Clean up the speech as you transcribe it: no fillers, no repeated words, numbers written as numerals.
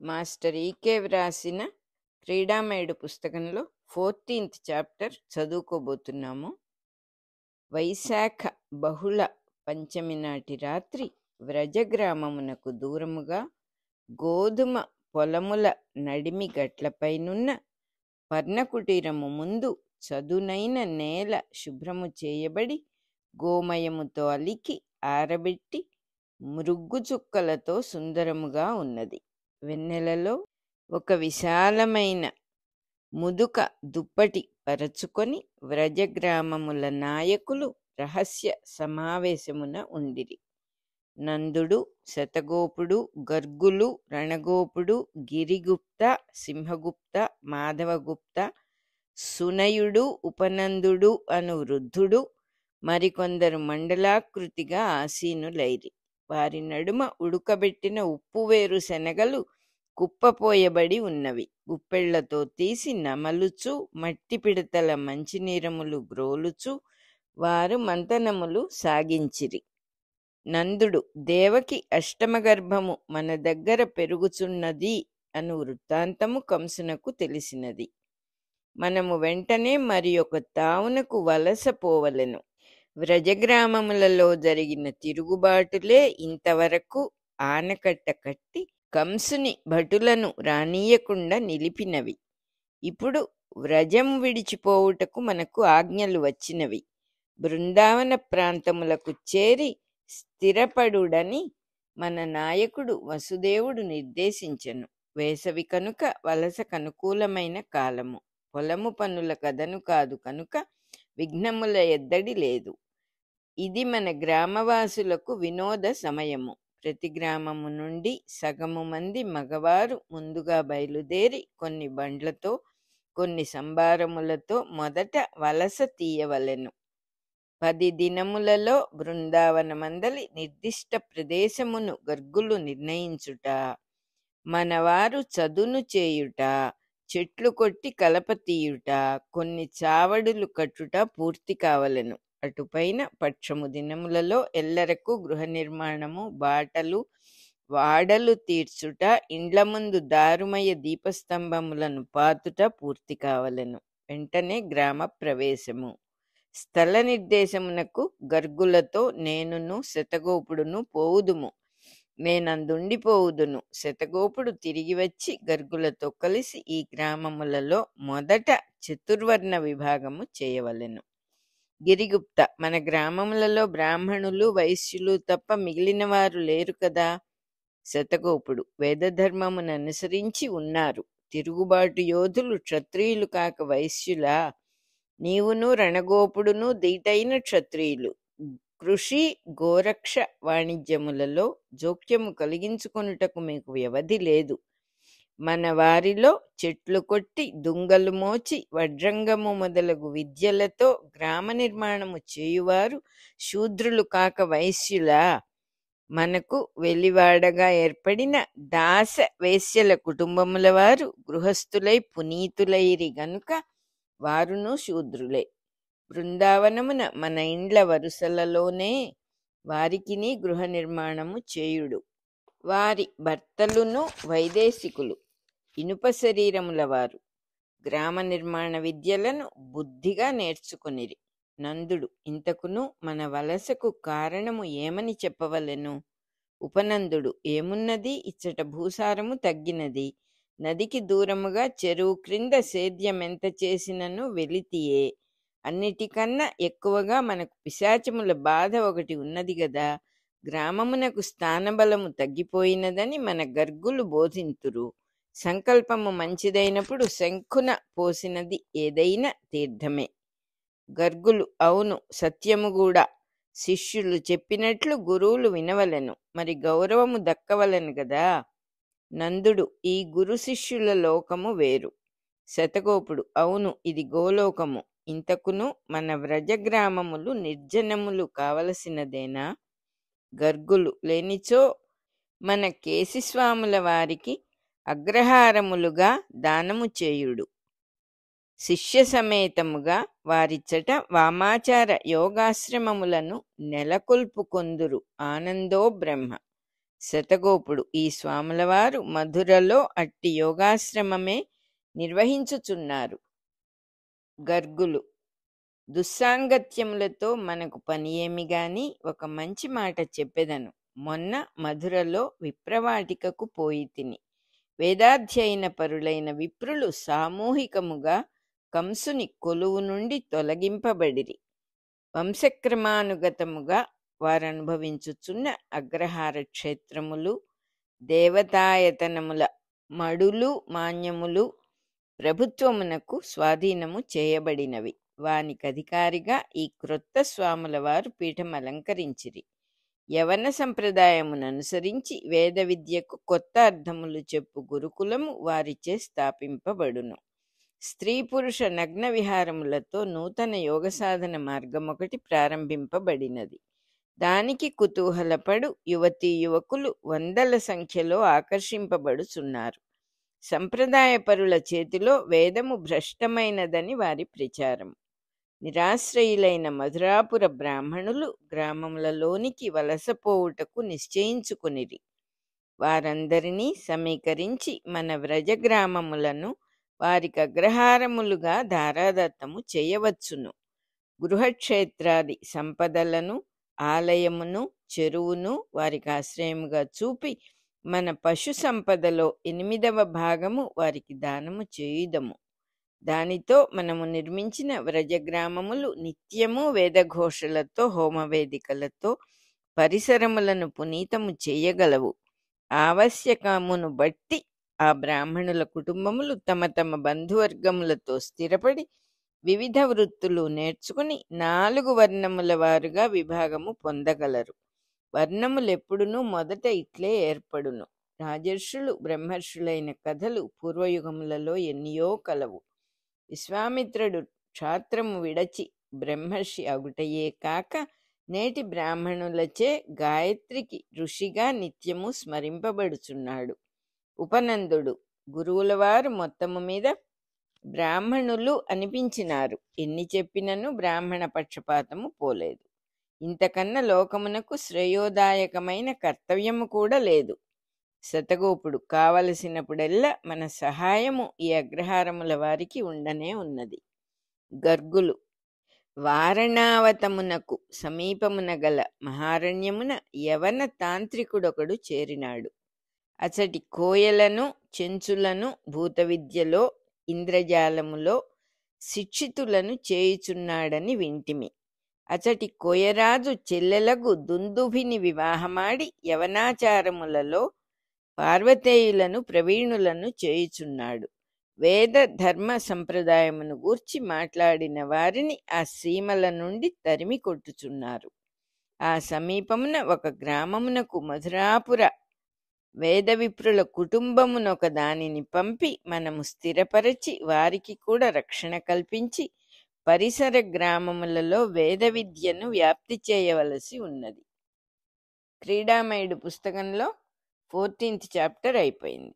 Master ఈకే వ్రాసిన క్రీడామయుడు పుస్తకంలో 14th chapter చదువుకోబోతున్నాము. వైశాఖ బహుళ పంచమి నాటి రాత్రి వ్రజగ్రామమునకు దూరముగా గోధుమ పొలముల నడిమి గట్లపైనున్న పర్ణకుటీరము ముందు చదునైన నేల శుభ్రము చేయబడి గోమయముతో అలికి ఆరబెట్టి మృగ్గు చుక్కలతో సుందరముగా ఉన్నది. వెన్నెలలో ఒక విశాలమైన ముదుక దుప్పటి పరచుకొని వ్రజగ్రామముల నాయకులు రహస్య సమావేశమున ఉండిరి. నందుడు, శతగోపుడు, గర్గులు, రణగోపుడు, గిరిగుప్త, సింహగుప్త, మాధవగుప్త, సునయుడు, ఉపనందుడు అను వృద్ధుడు మరికొందరు మండలాకృతిగా ఆసీనులైరి. వారి నడుమ ఉడుకబెట్టిన ఉప్పువేరు శనగలు కుప్పపోయబడి ఉన్నవి. గుప్పెళ్లతో తీసి నమలుచు మట్టి పిడతల మంచినీరములు గ్రోలుచు వారు మంతనములు సాగించిరి. నందుడు, దేవకి అష్టమ గర్భము మన దగ్గర పెరుగుచున్నది అను వృత్తాంతము కంసునకు తెలిసినది. మనము వెంటనే మరి ఒక తావునకు వలస పోవలెను. వ్రజగ్రామములలో జరిగిన తిరుగుబాటులే ఇంతవరకు ఆనకట్ట కట్టి కంసుని భటులను రానీయకుండా నిలిపినవి. ఇప్పుడు వ్రజము విడిచిపోవుటకు మనకు ఆజ్ఞలు వచ్చినవి. బృందావన ప్రాంతములకు చేరి స్థిరపడుడని మన నాయకుడు వసుదేవుడు నిర్దేశించెను. వేసవి కనుక వలసకు అనుకూలమైన కాలము. పొలము పనుల కథను కాదు కనుక విఘ్నముల ఎద్దడి లేదు. ఇది మన గ్రామవాసులకు వినోద సమయము. ప్రతి గ్రామము నుండి సగము మంది మగవారు ముందుగా బయలుదేరి కొన్ని బండ్లతో కొన్ని సంభారములతో మొదట వలస తీయవలెను. 10 దినములలో బృందావనమందలి నిర్దిష్ట ప్రదేశమును గర్గులు నిర్ణయించుట, మనవారు చదును చేయుట, చెట్లు కొట్టి కలప తీయుట, కొన్ని చావడులు కట్టుట పూర్తి కావలెను. అటుపైన పక్షము దినములలో ఎల్లరకు గృహ నిర్మాణము, బాటలు, వాడలు తీర్చుట, ఇండ్ల ముందు దారుమయ దీపస్తంభములను పాతుట పూర్తి కావలెను. వెంటనే గ్రామ ప్రవేశము. స్థల నిర్దేశమునకు గర్గులతో నేనును శతగోపుడును పోవుదుము. నేనందుండిపోవుదును. శతగోపుడు తిరిగి వచ్చి గర్గులతో కలిసి ఈ గ్రామములలో మొదట చతుర్వర్ణ విభాగము చేయవలెను. గిరిగుప్త, మన గ్రామములలో బ్రాహ్మణులు, వైశ్యులు తప్ప మిగిలిన వారు లేరు కదా. శతగోపుడు, వేదధర్మమును అనుసరించి ఉన్నారు. తిరుగుబాటు యోధులు క్షత్రియులు కాక వైశ్యులా? నీవును రణగోపుడును దీటైన క్షత్రియులు. కృషి, గోరక్ష వాణిజ్యములలో జోక్యము కలిగించుకొనుటకు మీకు వ్యవధి లేదు. మన వారిలో చెట్లు కొట్టి, దుంగలు మోచి, వడ్రంగము మొదలగు విద్యలతో గ్రామ నిర్మాణము చేయువారు శూద్రులు కాక వైశ్యులా? మనకు వెలివాడగా ఏర్పడిన దాస వేశ్యల కుటుంబముల వారు గృహస్థులై పునీతులైరి గనుక వారును శూద్రులే. బృందావనమున మన ఇండ్ల వరుసలలోనే వారికిని గృహ నిర్మాణము చేయుడు. వారి భర్తలును వైదేశికులు, ఇనుప శరీరముల వారు. గ్రామ నిర్మాణ విద్యలను బుద్ధిగా నేర్చుకొనిరి. నందుడు, ఇంతకును మన వలసకు కారణము ఏమని చెప్పవలెను? ఉపనందుడు, ఏమున్నది, ఇచ్చట భూసారము తగ్గినది. నదికి దూరముగా చెరువు క్రింద సేద్యమెంత చేసినను వెలితియే. అన్నిటికన్నా ఎక్కువగా మనకు పిశాచముల బాధ ఒకటి ఉన్నది గదా. గ్రామమునకు స్థానబలము తగ్గిపోయినదని మన గర్గులు బోధింతురు. సంకల్పము మంచిదైనప్పుడు శంఖున పోసినది ఏదైనా తీర్థమే. గర్గులు, అవును, సత్యము కూడా. శిష్యులు చెప్పినట్లు గురువులు వినవలెను. మరి గౌరవము దక్కవలెను గదా. నందుడు, ఈ గురు శిష్యుల లోకము వేరు. శతగోపుడు, అవును, ఇది గోలోకము. ఇంతకును మన వ్రజగ్రామములు నిర్జనములు కావలసినదేనా? గర్గులు, లేనిచో మన కేశిస్వాముల వారికి అగ్రహారములుగా దానము చేయుడు. శిష్య సమేతముగా వారిచ్చట వామాచార యోగాశ్రమములను నెలకొల్పుకొందురు. ఆనందో బ్రహ్మ. శతగోపుడు ఈ స్వాములవారు మధురలో అట్టి యోగాశ్రమమే నిర్వహించుచున్నారు. గర్గులు దుస్సాంగత్యములతో మనకు పని ఏమి గాని, ఒక మంచి మాట చెప్పెదను. మొన్న మధురలో విప్రవాటికకు పోయి తిని, వేదాధ్యయన పరులైన విప్రులు సామూహికముగా కంసుని కొలువు నుండి తొలగింపబడిరి. వంశక్రమానుగతముగా వారనుభవించుచున్న అగ్రహార క్షేత్రములు, దేవతాయతనముల మడులు మాన్యములు ప్రభుత్వమునకు స్వాధీనము చేయబడినవి. వానికధికారిగా ఈ క్రొత్త స్వాముల వారు పీఠం అలంకరించిరి. యవన సంప్రదాయముననుసరించి వేద విద్యకు కొత్త అర్థములు చెప్పు గురుకులము వారిచే స్థాపింపబడును. స్త్రీ పురుష నగ్న విహారములతో నూతన యోగ సాధన మార్గమొకటి ప్రారంభింపబడినది. దానికి కుతూహలపడు యువతీ యువకులు వందల సంఖ్యలో ఆకర్షింపబడుచున్నారు. సంప్రదాయపరుల చేతిలో వేదము భ్రష్టమైనదని వారి ప్రచారము. నిరాశ్రయులైన మధురాపుర బ్రాహ్మణులు గ్రామములలోనికి వలసపోవుటకు నిశ్చయించుకునిరి. వారందరినీ సమీకరించి మన వ్రజగ్రామములను వారికి అగ్రహారములుగా ధారాదత్తము చేయవచ్చును. గృహక్షేత్రాది సంపదలను, ఆలయమును, చెరువును వారికి ఆశ్రయముగా చూపి మన పశు సంపదలో 8వ భాగము వారికి దానము చేయుదము. దానితో మనము నిర్మించిన వ్రజగ్రామములు నిత్యము వేదఘోషలతో, హోమవేదికలతో పరిసరములను పునీతము చేయగలవు. ఆవశ్యకమును బట్టి ఆ బ్రాహ్మణుల కుటుంబములు తమ తమ బంధువర్గములతో స్థిరపడి వివిధ వృత్తులు నేర్చుకుని 4 వర్ణముల వారుగా విభాగము పొందగలరు. వర్ణములెప్పుడునూ మొదట ఇట్లే ఏర్పడును. రాజర్షులు బ్రహ్మర్షులైన కథలు పూర్వయుగములలో ఎన్నియో కలవు. విశ్వామిత్రుడు క్షాత్రము విడచి బ్రహ్మర్షి అగుటయే కాక నేటి బ్రాహ్మణులచే గాయత్రికి ఋషిగా నిత్యము స్మరింపబడుచున్నాడు. ఉపనందుడు గురువుల వారు మొత్తము మీద బ్రాహ్మణులు అనిపించినారు. ఎన్ని చెప్పినను బ్రాహ్మణ పక్షపాతము పోలేదు. ఇంతకన్నా లోకమునకు శ్రేయోదాయకమైన కర్తవ్యము కూడా లేదు. శతగోపుడు కావలసినప్పుడెల్లా మన సహాయము ఈ అగ్రహారముల వారికి ఉండనే ఉన్నది. గర్గులు వారణావతమునకు సమీపమున గల మహారణ్యమున యవన తాంత్రికుడొకడు చేరినాడు. అచటి కోయలను, చెంచులను భూత విద్యలో, ఇంద్రజాలములో శిక్షితులను చేయుచున్నాడని వింటిమి. అచటి కోయరాజు చెల్లెలకు దుందుభిని వివాహమాడి యవనాచారములలో పార్వతేయులను ప్రవీణులను చేయుచున్నాడు. వేద ధర్మ సంప్రదాయమును గూర్చి మాట్లాడిన వారిని ఆ సీమల నుండి తరిమి కొట్టుచున్నారు. ఆ సమీపమున ఒక గ్రామమునకు మధురాపుర వేద విప్రుల కుటుంబమునొక దానిని పంపి మనము స్థిరపరచి వారికి కూడా రక్షణ కల్పించి పరిసర గ్రామములలో వేద విద్యను వ్యాప్తి చేయవలసి ఉన్నది. క్రీడామయుడు పుస్తకంలో 14th చాప్టర్ అయిపోయింది.